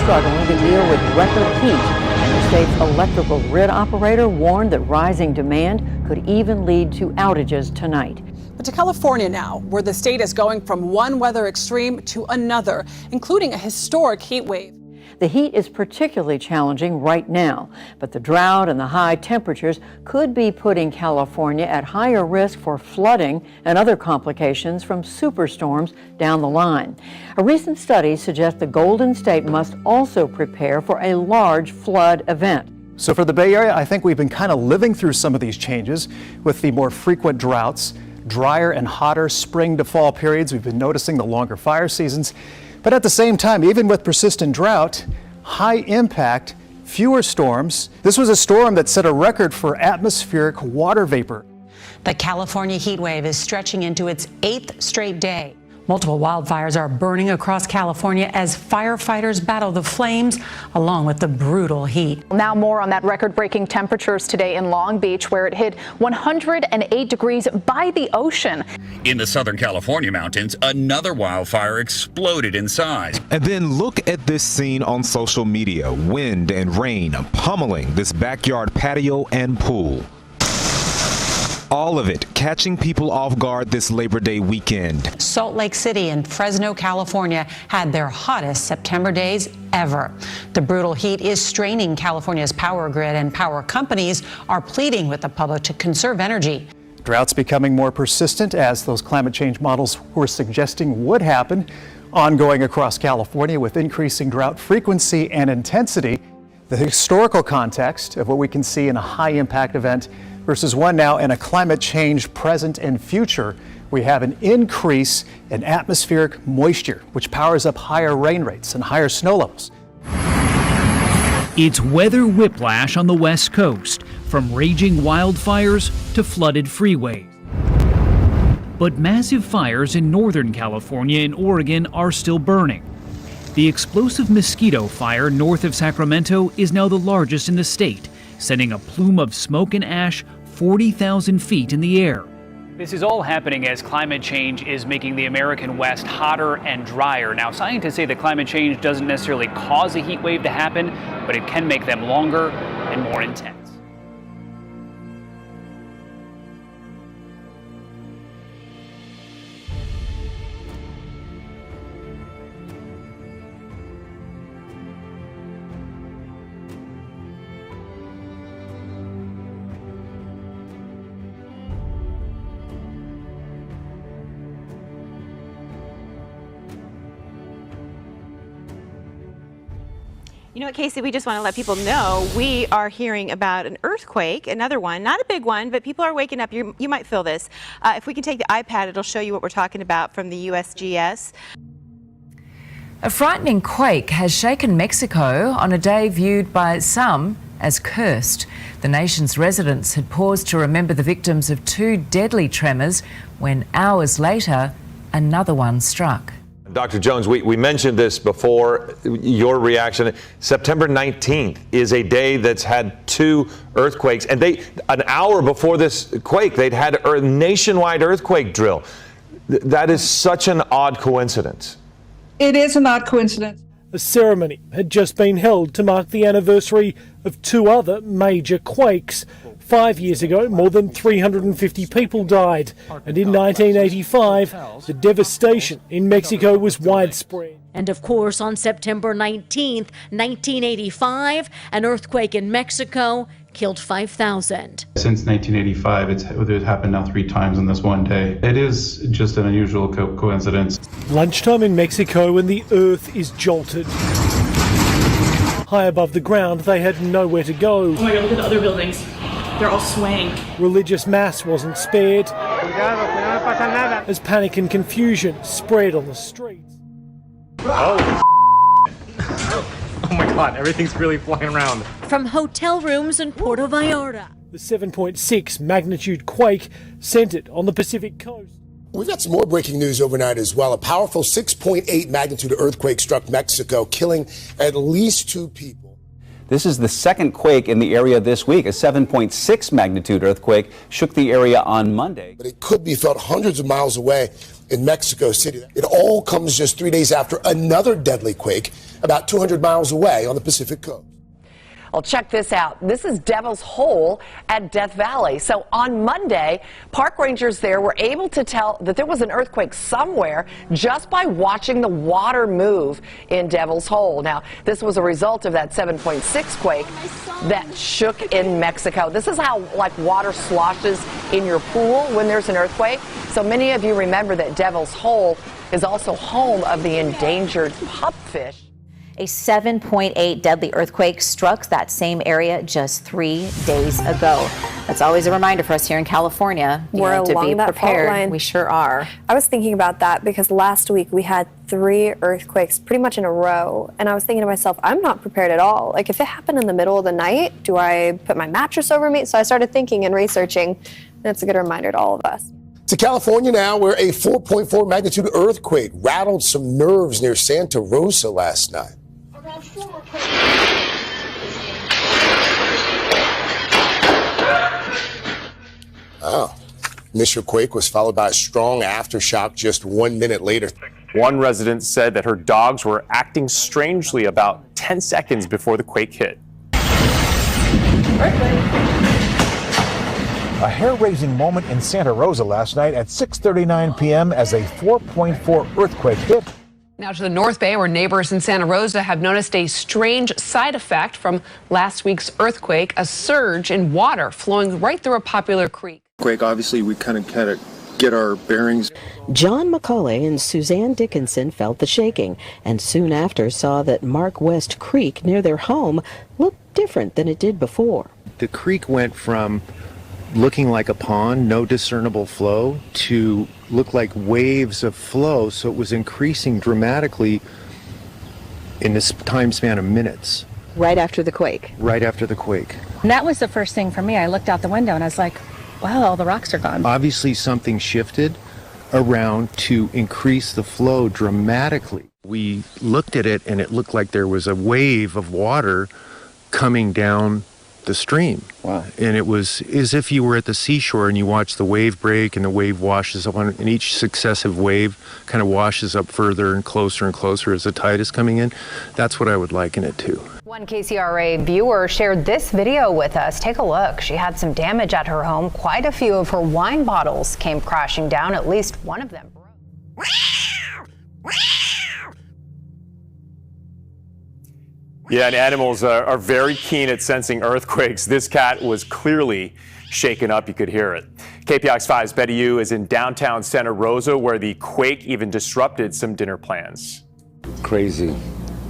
struggling to deal with record heat, and the state's electrical grid operator warned that rising demand could even lead to outages tonight. But to California now, where the state is going from one weather extreme to another, including a historic heat wave. The heat is particularly challenging right now, but the drought and the high temperatures could be putting California at higher risk for flooding and other complications from superstorms down the line. A recent study suggests the Golden State must also prepare for a large flood event. So for the Bay Area, I think we've been kind of living through some of these changes with the more frequent droughts, drier and hotter spring to fall periods. We've been noticing the longer fire seasons. But at the same time, even with persistent drought, high impact, fewer storms. This was a storm that set a record for atmospheric water vapor. The California heat wave is stretching into its 8th straight day. Multiple wildfires are burning across California as firefighters battle the flames along with the brutal heat. Now more on that record-breaking temperatures today in Long Beach, where it hit 108 degrees by the ocean. In the Southern California mountains, another wildfire exploded in size. And then look at this scene on social media. Wind and rain pummeling this backyard patio and pool. All of it catching people off guard this Labor Day weekend. Salt Lake City and Fresno, California had their hottest September days ever. The brutal heat is straining California's power grid, and power companies are pleading with the public to conserve energy. Droughts becoming more persistent, as those climate change models were suggesting would happen, ongoing across California with increasing drought frequency and intensity. The historical context of what we can see in a high impact event versus one now in a climate change present and future. We have an increase in atmospheric moisture, which powers up higher rain rates and higher snow levels. It's weather whiplash on the West Coast, from raging wildfires to flooded freeways. But massive fires in Northern California and Oregon are still burning. The explosive mosquito fire north of Sacramento is now the largest in the state, sending a plume of smoke and ash 40,000 feet in the air. This is all happening as climate change is making the American West hotter and drier. Now, scientists say that climate change doesn't necessarily cause a heat wave to happen, but it can make them longer and more intense. You know what, Casey, we just want to let people know we are hearing about an earthquake, another one, not a big one, but people are waking up. You might feel this. If we can take the iPad, it'll show you what we're talking about from the USGS. A frightening quake has shaken Mexico on a day viewed by some as cursed. The nation's residents had paused to remember the victims of 2 deadly tremors when hours later, another one struck. Dr. Jones, we mentioned this before. Your reaction. September 19th is a day that's had 2 earthquakes, and an hour before this quake, they'd had a nationwide earthquake drill. That is such an odd coincidence. It is an odd coincidence. A ceremony had just been held to mark the anniversary of 2 other major quakes. 5 years ago, more than 350 people died, and in 1985, the devastation in Mexico was widespread. And of course, on September 19th, 1985, an earthquake in Mexico killed 5,000. Since 1985, it's happened now 3 times in this one day. It is just an unusual coincidence. Lunchtime in Mexico and the earth is jolted. High above the ground, they had nowhere to go. Oh my God, look at the other buildings. They're all swaying. Religious mass wasn't spared as panic and confusion spread on the streets. Oh my God, everything's really flying around. From hotel rooms in Puerto Vallarta. The 7.6 magnitude quake centered on the Pacific coast. We've got some more breaking news overnight as well. A powerful 6.8 magnitude earthquake struck Mexico, killing at least 2 people. This is the second quake in the area this week. A 7.6 magnitude earthquake shook the area on Monday. But it could be felt hundreds of miles away in Mexico City. It all comes just 3 days after another deadly quake about 200 miles away on the Pacific coast. Well, check this out. This is Devil's Hole at Death Valley. So on Monday, park rangers there were able to tell that there was an earthquake somewhere just by watching the water move in Devil's Hole. Now, this was a result of that 7.6 quake that shook in Mexico. This is how, like, water sloshes in your pool when there's an earthquake. So many of you remember that Devil's Hole is also home of the endangered pupfish. A 7.8 deadly earthquake struck that same area just 3 days ago. That's always a reminder for us here in California. We're to along be that fault prepared. line. We sure are. I was thinking about that because last week we had 3 earthquakes pretty much in a row. And I was thinking to myself, I'm not prepared at all. Like, if it happened in the middle of the night, do I put my mattress over me? So I started thinking and researching. And it's a good reminder to all of us. To California now, where a 4.4 magnitude earthquake rattled some nerves near Santa Rosa last night. Oh. Initial quake was followed by a strong aftershock just 1 minute later. One resident said that her dogs were acting strangely about 10 seconds before the quake hit. A hair-raising moment in Santa Rosa last night at 6:39 p.m. as a 4.4 earthquake hit. Now to the North Bay, where neighbors in Santa Rosa have noticed a strange side effect from last week's earthquake, a surge in water flowing right through a popular creek. Quake, obviously, we kind of get our bearings. John McCauley and Suzanne Dickinson felt the shaking and soon after saw that Mark West Creek near their home looked different than it did before. The creek went from looking like a pond, no discernible flow, to look like waves of flow, so it was increasing dramatically in this time span of minutes. Right after the quake. Right after the quake. And that was the first thing for me. I looked out the window and I was like, wow, all the rocks are gone. Obviously something shifted around to increase the flow dramatically. We looked at it and it looked like there was a wave of water coming down the stream. Wow. And it was as if you were at the seashore and you watch the wave break and the wave washes up on it, and each successive wave kind of washes up further and closer as the tide is coming in. That's what I would liken it to. One KCRA viewer shared this video with us. Take a look. She had some damage at her home. Quite a few of her wine bottles came crashing down. At least one of them broke. Yeah, and animals are very keen at sensing earthquakes. This cat was clearly shaken up. You could hear it. KPIX 5's Betty Yu is in downtown Santa Rosa, where the quake even disrupted some dinner plans. Crazy.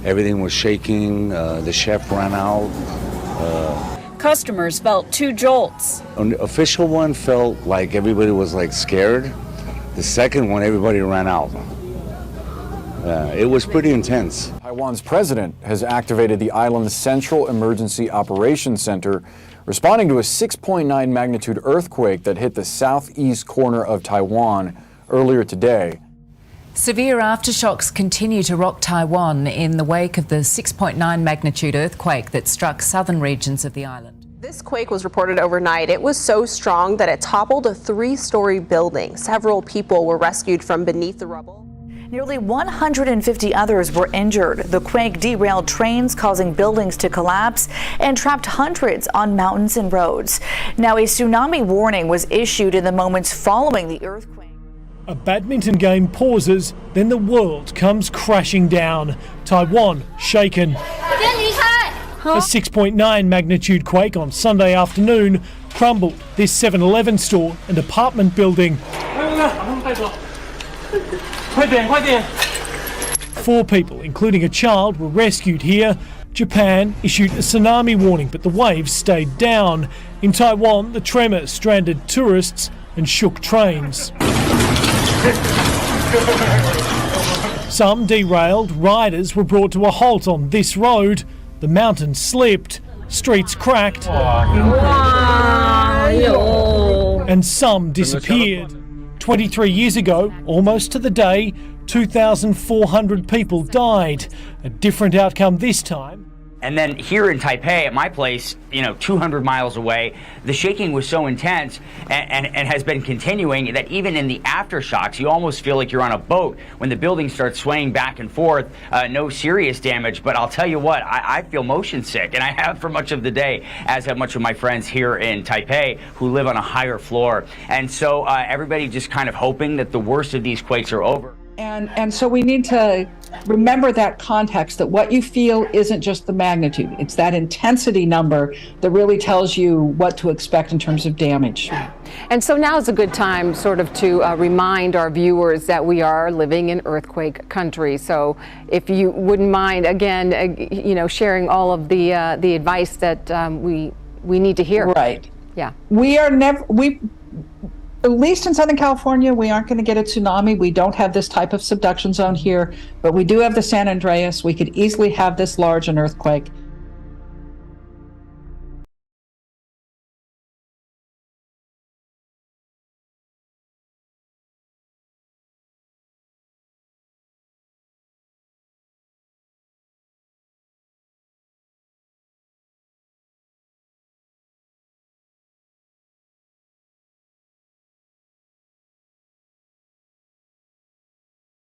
Everything was shaking. The chef ran out. Customers felt 2 jolts. An official one felt like everybody was scared. The second one, everybody ran out. It was pretty intense. Taiwan's president has activated the island's Central Emergency Operations Center, responding to a 6.9 magnitude earthquake that hit the southeast corner of Taiwan earlier today. Severe aftershocks continue to rock Taiwan in the wake of the 6.9 magnitude earthquake that struck southern regions of the island. This quake was reported overnight. It was so strong that it toppled a 3-story building. Several people were rescued from beneath the rubble. Nearly 150 others were injured. The quake derailed trains, causing buildings to collapse, and trapped hundreds on mountains and roads. Now, a tsunami warning was issued in the moments following the earthquake. A badminton game pauses, then the world comes crashing down. Taiwan shaken. A 6.9 magnitude quake on Sunday afternoon crumbled this 7-Eleven store and apartment building. 4 people, including a child, were rescued here. Japan issued a tsunami warning, but the waves stayed down. In Taiwan, the tremor stranded tourists and shook trains. Some derailed. Riders were brought to a halt on this road. The mountain slipped, streets cracked, and some disappeared. 23 years ago, almost to the day, 2,400 people died. A different outcome this time. And then here in Taipei, at my place, 200 miles away, the shaking was so intense and has been continuing that even in the aftershocks, you almost feel like you're on a boat when the building starts swaying back and forth. No serious damage, but I'll tell you what, I feel motion sick, and I have for much of the day, as have much of my friends here in Taipei who live on a higher floor. And so everybody just kind of hoping that the worst of these quakes are over. And so we need to remember that context, that what you feel isn't just the magnitude. It's that intensity number that really tells you what to expect in terms of damage. And so now is a good time sort of to remind our viewers that we are living in earthquake country. So if you wouldn't mind, again, sharing all of the advice that we need to hear. Right. Yeah. At least in Southern California, we aren't going to get a tsunami. We don't have this type of subduction zone here, but we do have the San Andreas. We could easily have this large an earthquake.